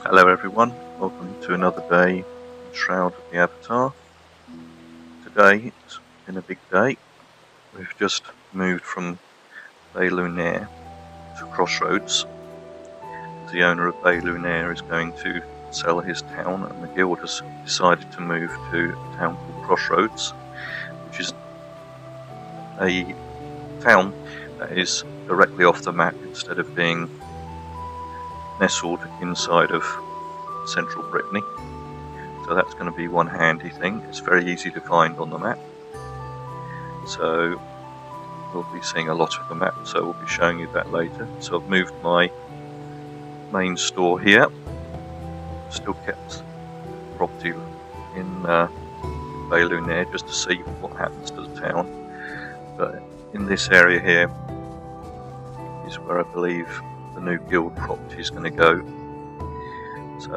Hello everyone, welcome to another day in Shroud of the Avatar. Today it's been a big day. We've just moved from Bay Lunaire to Crossroads. The owner of Bay Lunaire is going to sell his town, and the guild has decided to move to a town called Crossroads, which is a town that is directly off the map instead of being nestled inside of central Brittany. So that's going to be one handy thing. It's very easy to find on the map, so we'll be seeing a lot of the map, so we'll be showing you that later. So I've moved my main store here, still kept the property in Bay Lunaire just to see what happens to the town, but in this area here is where I believe the new guild property is going to go. So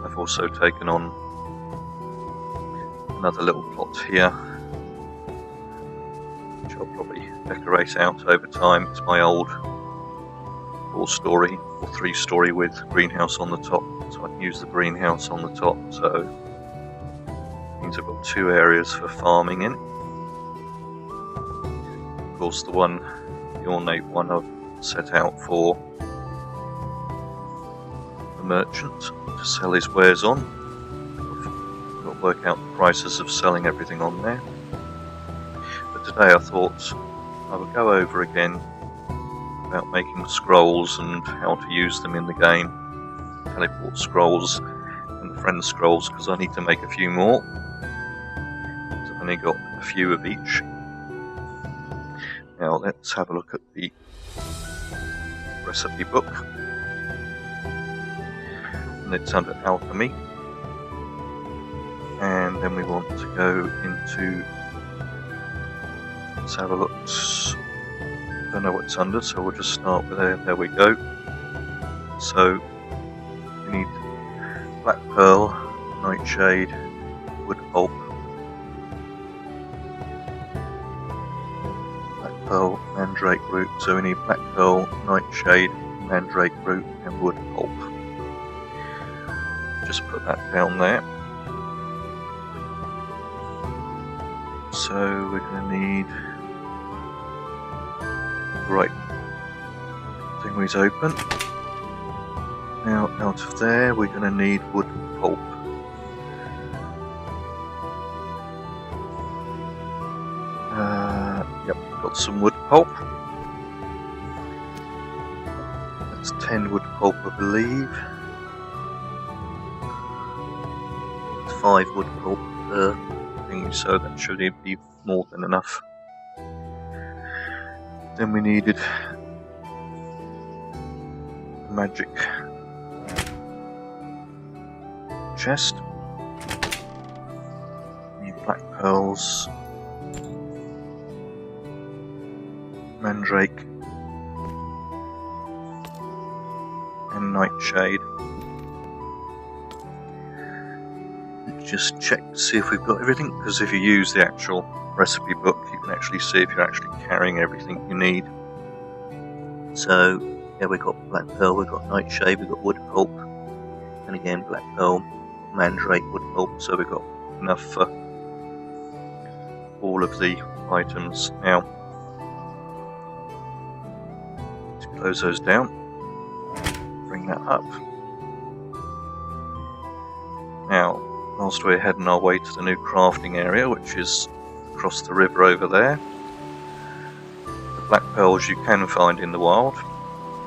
I've also taken on another little plot here, which I'll probably decorate out over time. It's my old 4-story or 3-story with greenhouse on the top, so I can use the greenhouse on the top. So it means I've got 2 areas for farming in. Of course, the ornate one I've set out for the merchant to sell his wares on. I've got to work out the prices of selling everything on there. But today I thought I would go over again about making scrolls and how to use them in the game. Teleport scrolls and the friend scrolls, because I need to make a few more. So I've only got a few of each. Now let's have a look at the recipe book. And it's under alchemy, and then we want to go into, let's have a look. Don't know what it's under, so we'll just start with there we go. So we need black pearl, nightshade, wood pulp, black pearl, mandrake root. So we need black pearl, nightshade, mandrake root and wood pulp. Just put that down there. So we're going to need, right, thing is open. Now out of there we're going to need wood pulp. Yep, got some wood pulp. That's 10 wood pulp, I believe. 5 wood pulp per thing, so that should be more than enough. Then we needed a magic chest. Need black pearls, mandrake and nightshade. Just check to see if we've got everything, because if you use the actual recipe book you can actually see if you're actually carrying everything you need. So yeah, we've got black pearl, we've got nightshade, we've got wood pulp, and again black pearl, mandrake, wood pulp, so we've got enough for all of the items. Now let's close those down, bring that up. Now whilst we're heading our way to the new crafting area, which is across the river over there, the black pearls you can find in the wild,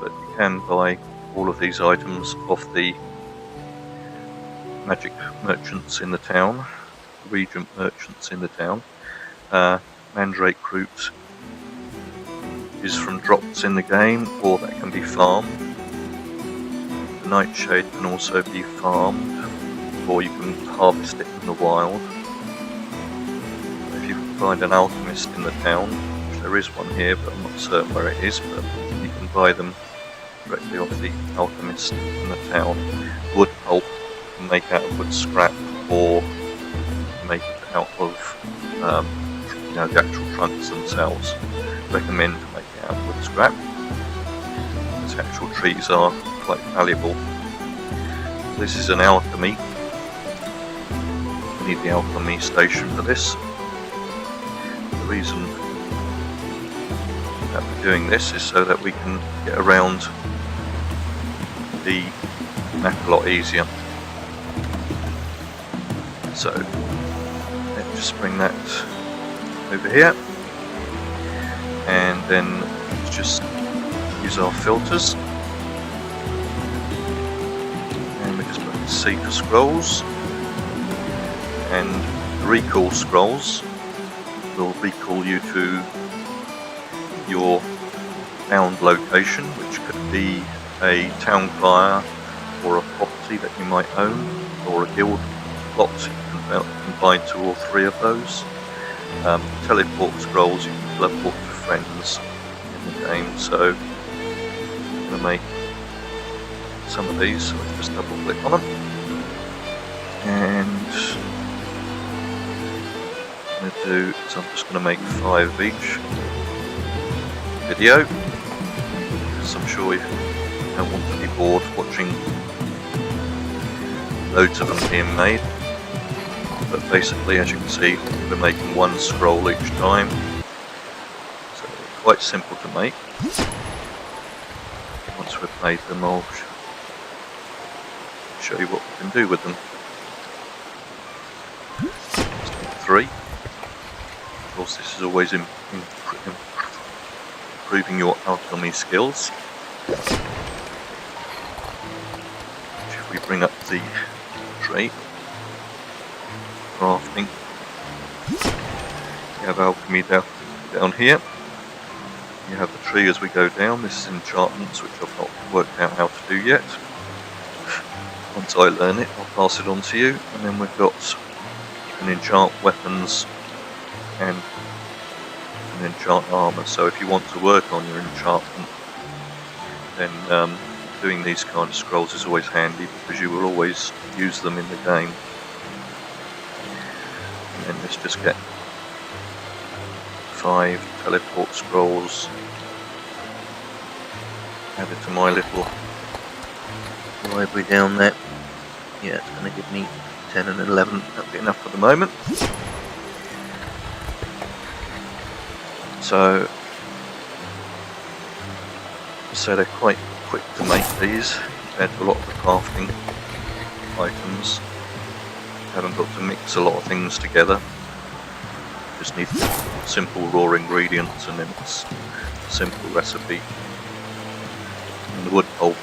but you can buy all of these items off the magic merchants in the town, regent merchants in the town. Mandrake root is from drops in the game, or that can be farmed. The nightshade can also be farmed, or you can harvest it in the wild. If you find an alchemist in the town, which there is one here but I'm not certain where it is, but you can buy them directly off the alchemist in the town. Wood pulp you can make out of wood scrap, or make it out of the actual trunks themselves. I recommend to make it out of wood scrap, because actual trees are quite valuable. This is an alchemy. We need the alchemy station for this. The reason that we're doing this is so that we can get around the map a lot easier. So let's just bring that over here, and then let's just use our filters, and we just put C for scrolls, and the recall scrolls will recall you to your found location, which could be a town crier or a property that you might own, or a guild plot. You can buy 2 or 3 of those. Teleport scrolls, you can teleport to friends in the game. So I'm going to make some of these, so let's just double click on them, and what I'm going to do is I'm just going to make 5 of each video, because I'm sure you don't want to be bored watching loads of them being made. But basically, as you can see, we're making 1 scroll each time, so they're quite simple to make. Once we've made them, I'll show you what we can do with them. Just make 3. Of course, this is always improving your alchemy skills. If we bring up the tree, crafting, you have alchemy down here. You have the tree as we go down. This is enchantments, which I've not worked out how to do yet. Once I learn it, I'll pass it on to you. And then we've got, you can enchant weapons and you can enchant armour. So if you want to work on your enchantment, then doing these kind of scrolls is always handy, because you will always use them in the game. And then let's just get 5 teleport scrolls added to my little library down there. Yeah, it's going to give me 10 and 11. That'll be enough for the moment. So they're quite quick to make these compared to a lot of the crafting items. You haven't got to mix a lot of things together. You just need simple raw ingredients, and then it's a simple recipe. And the wood pulp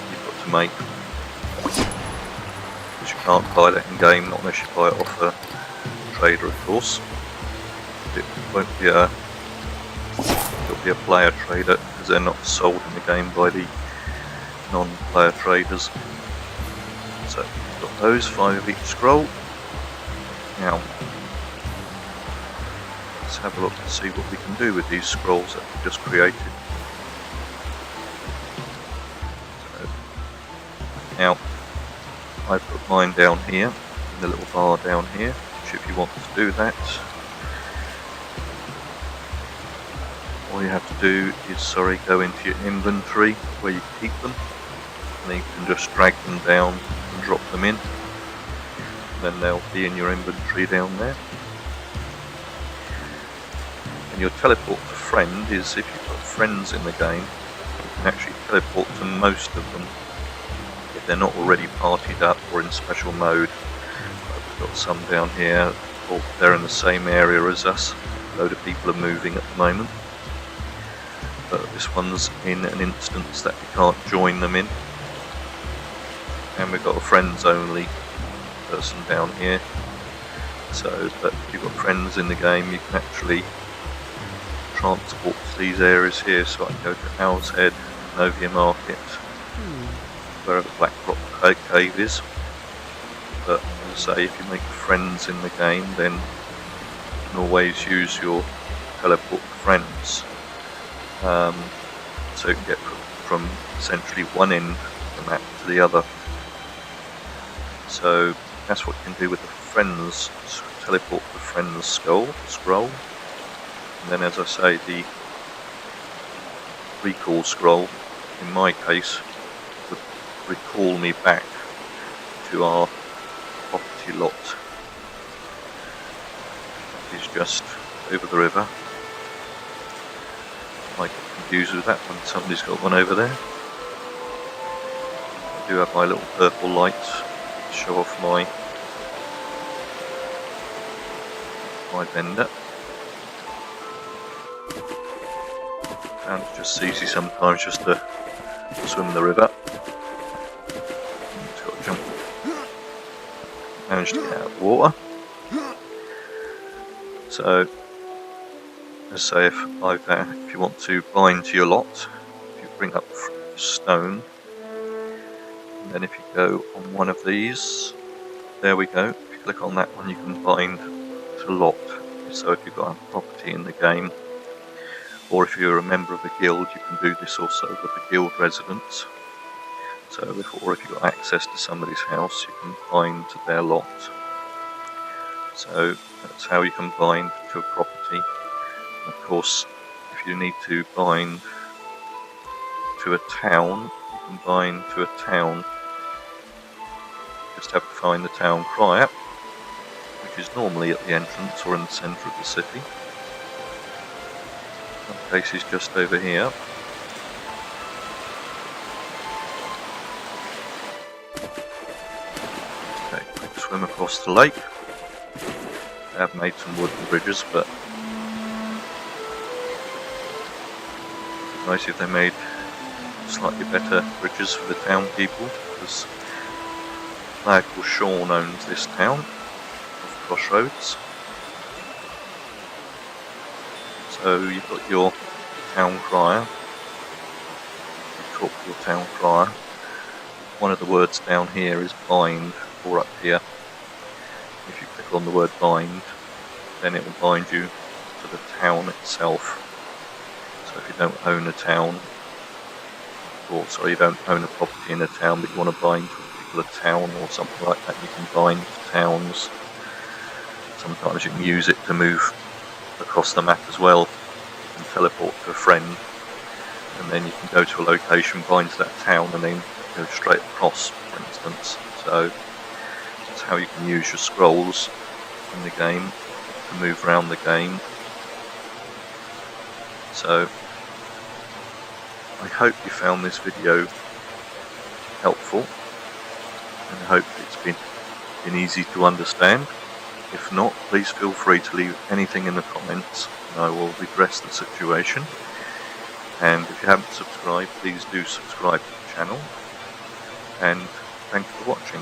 you've got to make, because you can't buy that in game, not unless you buy it off a trader, of course. It won't be it'll be a player trader, because they're not sold in the game by the non-player traders. So we've got those 5 of each scroll. Now let's have a look and see what we can do with these scrolls that we've just created. So now I put mine down here, in the little bar down here, which if you want to do that, all you have to do is, go into your inventory where you keep them, and then you can just drag them down and drop them in, and then they'll be in your inventory down there. And your teleport to friend is, if you've got friends in the game, you can actually teleport to most of them if they're not already partied up or in special mode. We've got some down here, or they're in the same area as us. A load of people are moving at the moment, but this one's in an instance that you can't join them in. And we've got a friends only person down here, so that if you've got friends in the game, you can actually transport to these areas here. So I can go to Owl's Head, Novia Market, wherever Black Rock Cave is. But as I say, if you make friends in the game, then you can always use your teleport friends. So you can get from essentially one end of the map to the other. So that's what you can do with the friends, teleport the friends scroll. And then, as I say, the recall scroll, in my case, would recall me back to our property lot. It is just over the river. I get confused with that when somebody's got one over there. I do have my little purple lights to show off my vendor. And it's just easy sometimes just to swim the river. Just got to jump. Managed to get out of the water. So, let's say if you want to bind to your lot, if you bring up a stone, and then if you go on one of these, there we go. If you click on that one, you can bind to lot. So if you've got a property in the game, or if you're a member of a guild, you can do this also with the guild residents. So or if you've got access to somebody's house, you can bind to their lot. So that's how you can bind to a property. Of course, if you need to bind to a town, you can bind to a town. Just have to find the town crier, which is normally at the entrance or in the centre of the city. In some cases just over here. Okay, quick swim across the lake. I have made some wooden bridges, but it'd be nice if they made slightly better bridges for the town people, because a lad called Sean owns this town of Crossroads. So you've got your town crier. You talk to your town crier. One of the words down here is bind, or up here. If you click on the word bind, then it will bind you to the town itself. So if you don't own a town, or sorry, you don't own a property in a town, but you want to bind to a particular town or something like that, you can bind to towns. Sometimes you can use it to move across the map as well. You can teleport to a friend, and then you can go to a location, bind to that town, and then go straight across, for instance. So that's how you can use your scrolls in the game to move around the game. So I hope you found this video helpful, and I hope it's been easy to understand. If not, please feel free to leave anything in the comments and I will redress the situation. And if you haven't subscribed, please do subscribe to the channel, and thank you for watching.